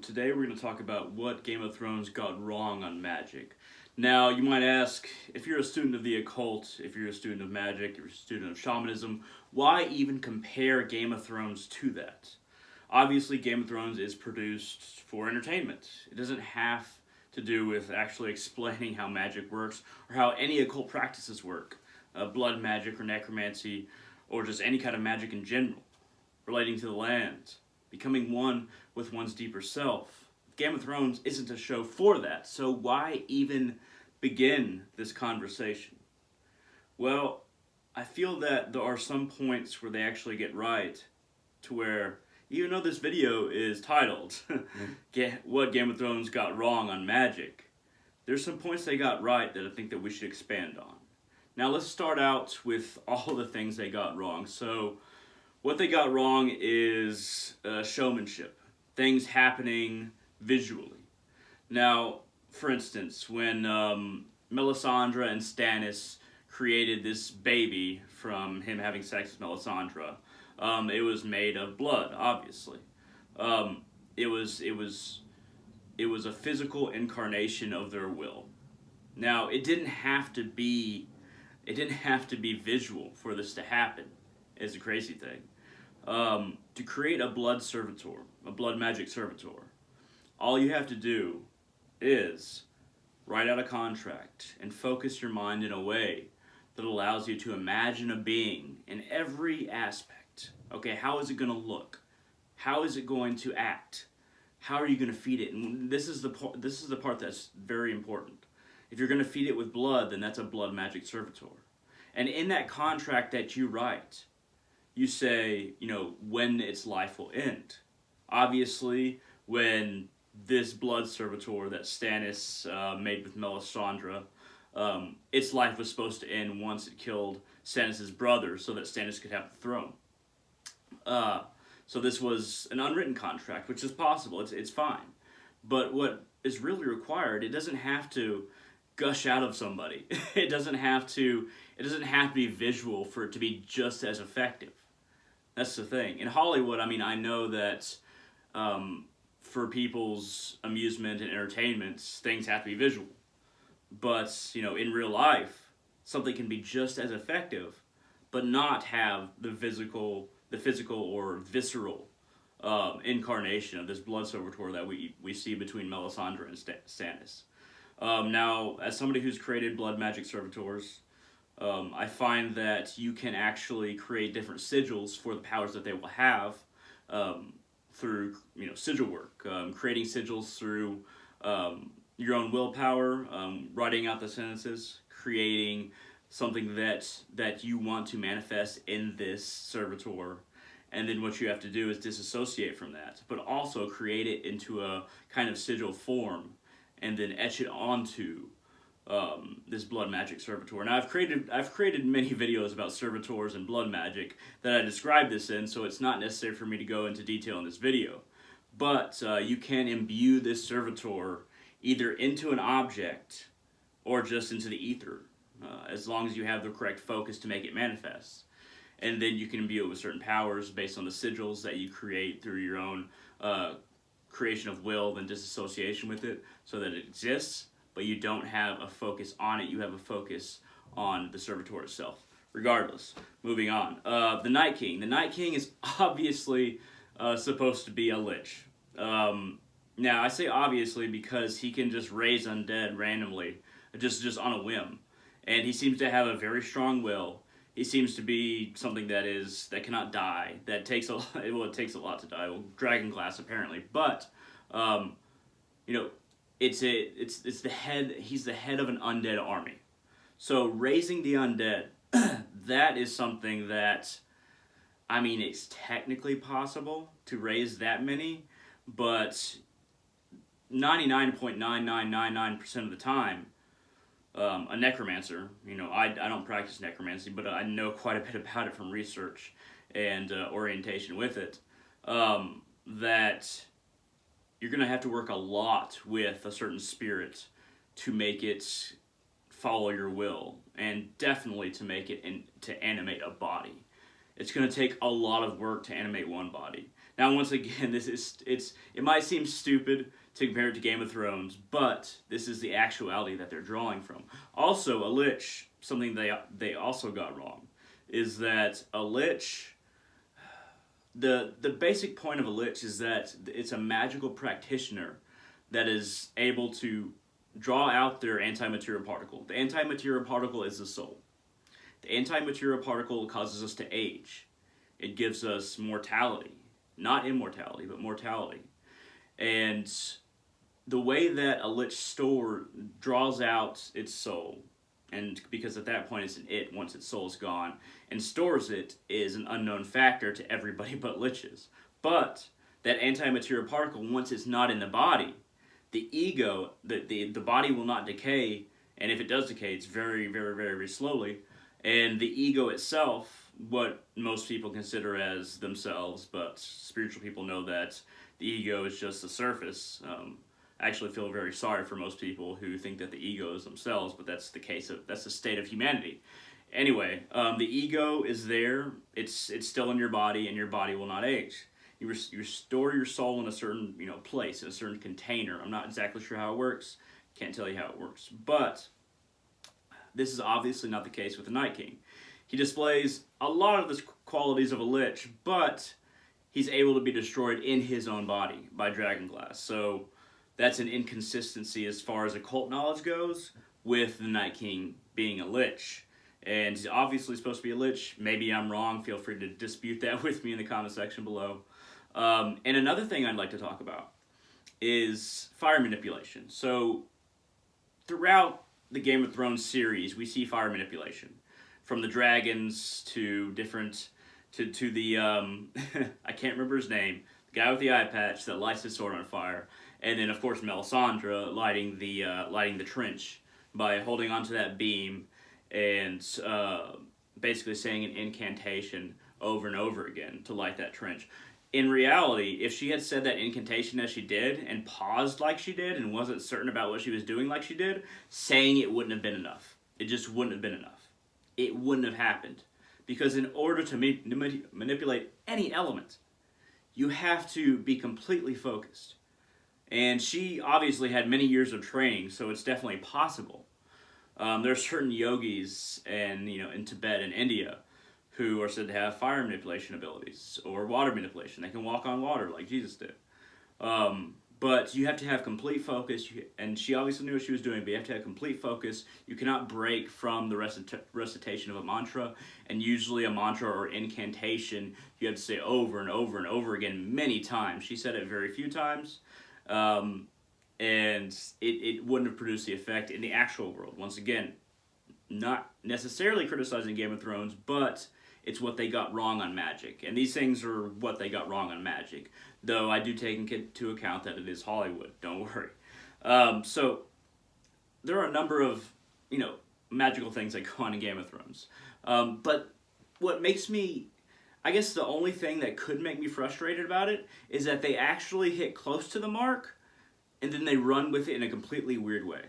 Today we're going to talk about what Game of Thrones got wrong on Magick. Now, you might ask, if you're a student of the occult, if you're a student of magic, if you're a student of shamanism, why even compare Game of Thrones to that? Obviously, Game of Thrones is produced for entertainment. It doesn't have to do with actually explaining how magic works or how any occult practices work. Blood magic or necromancy, or just any kind of magic in general, relating to the land, becoming one with one's deeper self. Game of Thrones isn't a show for that, so why even begin this conversation? Well, I feel that there are some points where they actually get right, to where, even though this video is titled, What Game of Thrones Got Wrong on Magick, there's some points they got right that I think that we should expand on. Now let's start out with all the things they got wrong. So, what they got wrong is showmanship, things happening visually. Now, for instance, when Melisandre and Stannis created this baby from him having sex with Melisandre, it was made of blood, obviously. It was a physical incarnation of their will. Now, it didn't have to be visual for this to happen. Is the crazy thing. To create a blood servitor, a blood magic servitor, all you have to do is write out a contract and focus your mind in a way that allows you to imagine a being in every aspect. Okay, how is it going to look? How is it going to act? How are you going to feed it? And this is the part that's very important. If you're going to feed it with blood, then that's a blood magic servitor. And in that contract that you write, you say, when its life will end. Obviously, when this blood servitor that Stannis made with Melisandre, its life was supposed to end once it killed Stannis' brother so that Stannis could have the throne. So this was an unwritten contract, which is possible. It's fine. But what is really required, it doesn't have to gush out of somebody. It doesn't have to be visual for it to be just as effective. That's the thing. In Hollywood, I know that for people's amusement and entertainment, things have to be visual. But, in real life, something can be just as effective, but not have the physical or visceral incarnation of this blood servitor that we see between Melisandre and Stannis. Now, as somebody who's created blood magic servitors, I find that you can actually create different sigils for the powers that they will have through sigil work, creating sigils through your own willpower, writing out the sentences, creating something that you want to manifest in this servitor, and then what you have to do is disassociate from that, but also create it into a kind of sigil form, and then etch it onto this blood magic servitor. Now I've created many videos about servitors and blood magic that I describe this in, so it's not necessary for me to go into detail in this video. But you can imbue this servitor either into an object or just into the ether, as long as you have the correct focus to make it manifest. And then you can imbue it with certain powers based on the sigils that you create through your own creation of will and disassociation with it, so that it exists, but you don't have a focus on it, you have a focus on the servitor itself. Regardless, moving on. The Night King. The Night King is obviously supposed to be a lich. Now, I say obviously because he can just raise undead randomly, just on a whim. And he seems to have a very strong will. He seems to be something that cannot die. That takes a lot. Well, it takes a lot to die. Well, dragon glass apparently, but it's the head. He's the head of an undead army. So raising the undead, that is something that, it's technically possible to raise that many, but 99.9999% of the time, a necromancer, I don't practice necromancy, but I know quite a bit about it from research and orientation with it, that you're going to have to work a lot with a certain spirit to make it follow your will, and definitely to make it to animate a body. It's going to take a lot of work to animate one body. Now, once again, it might seem stupid to compare it to Game of Thrones, but this is the actuality that they're drawing from. Also, a lich, something they also got wrong, is that a lich. The basic point of a lich is that it's a magical practitioner that is able to draw out their anti-material particle. The anti-material particle is the soul. The anti-material particle causes us to age. It gives us mortality. Not immortality, but mortality. And the way that a lich draws out its soul, and because at that point it's an it once its soul is gone, and stores it, is an unknown factor to everybody but liches. But that anti-material particle, once it's not in the body, the ego, the body will not decay, and if it does decay, it's very, very, very, very slowly. And the ego itself, what most people consider as themselves, but spiritual people know that the ego is just the surface. I actually feel very sorry for most people who think that the ego is themselves, but that's the state of humanity. Anyway, the ego is there. It's still in your body, and your body will not age. You store your soul in a certain place, in a certain container. I'm not exactly sure how it works. Can't tell you how it works. But this is obviously not the case with the Night King. He displays a lot of the qualities of a lich, but he's able to be destroyed in his own body by Dragonglass. So that's an inconsistency as far as occult knowledge goes, with the Night King being a lich. And he's obviously supposed to be a lich. Maybe I'm wrong. Feel free to dispute that with me in the comment section below. And another thing I'd like to talk about is fire manipulation. So throughout the Game of Thrones series, we see fire manipulation. From the dragons to different, to the, I can't remember his name, the guy with the eye patch that lights his sword on fire. And then, of course, Melisandre lighting the trench by holding onto that beam and basically saying an incantation over and over again to light that trench. In reality, if she had said that incantation as she did and paused like she did and wasn't certain about what she was doing like she did, saying it wouldn't have been enough. It just wouldn't have been enough. It wouldn't have happened. Because in order to manipulate any element, you have to be completely focused. And she obviously had many years of training, so it's definitely possible. There are certain yogis in Tibet and India who are said to have fire manipulation abilities or water manipulation. They can walk on water like Jesus did. But you have to have complete focus, and she obviously knew what she was doing, but you have to have complete focus. You cannot break from the recitation of a mantra, and usually a mantra or incantation you have to say over and over and over again many times. She said it very few times. And it wouldn't have produced the effect in the actual world. Once again, not necessarily criticizing Game of Thrones, but it's what they got wrong on Magick. And these things are what they got wrong on Magick. Though I do take into account that it is Hollywood. Don't worry. So there are a number of, magical things that go on in Game of Thrones. But what makes me... I guess the only thing that could make me frustrated about it is that they actually hit close to the mark, and then they run with it in a completely weird way.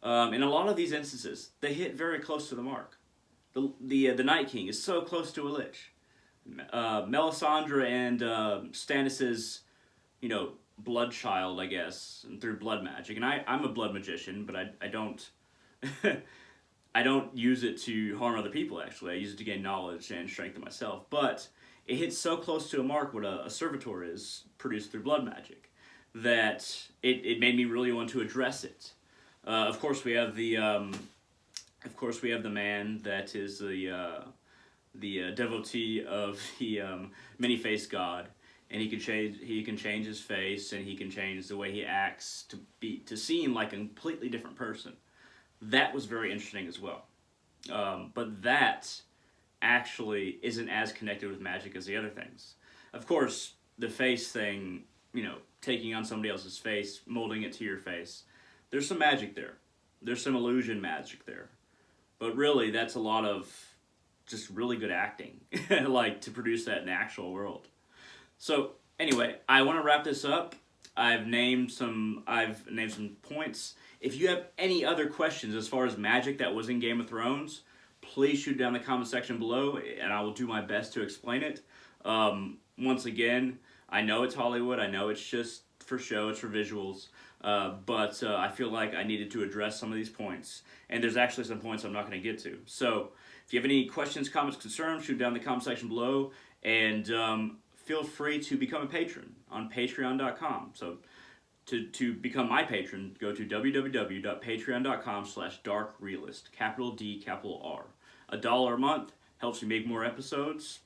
In a lot of these instances, they hit very close to the mark. The Night King is so close to a lich. Melisandre and Stannis's, blood child, I guess, and through blood magic. And I'm a blood magician, but I don't... I don't use it to harm other people, actually. I use it to gain knowledge and strengthen myself. But it hits so close to a mark what a servitor is produced through blood magic that it made me really want to address it. Of course, we have the man that is the devotee of the many-faced god, and he can change his face, and he can change the way he acts to seem like a completely different person. That was very interesting as well. But that actually isn't as connected with magic as the other things. Of course, the face thing, taking on somebody else's face, molding it to your face, there's some magic there. There's some illusion magic there. But really, that's a lot of just really good acting, like to produce that in the actual world. So anyway, I want to wrap this up. I've named some points. If you have any other questions as far as magic that was in Game of Thrones, please shoot down in the comment section below, and I will do my best to explain it. Once again, I know it's Hollywood. I know it's just for show. It's for visuals. But I feel like I needed to address some of these points. And there's actually some points I'm not going to get to. So if you have any questions, comments, concerns, shoot down in the comment section below. And feel free to become a patron on patreon.com. So to become my patron, go to www.patreon.com/darkrealist, capital D, capital R. $1 a month helps me make more episodes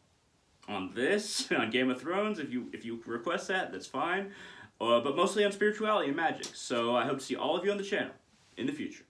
on this, on Game of Thrones. If you request that, that's fine. But mostly on spirituality and magic. So I hope to see all of you on the channel in the future.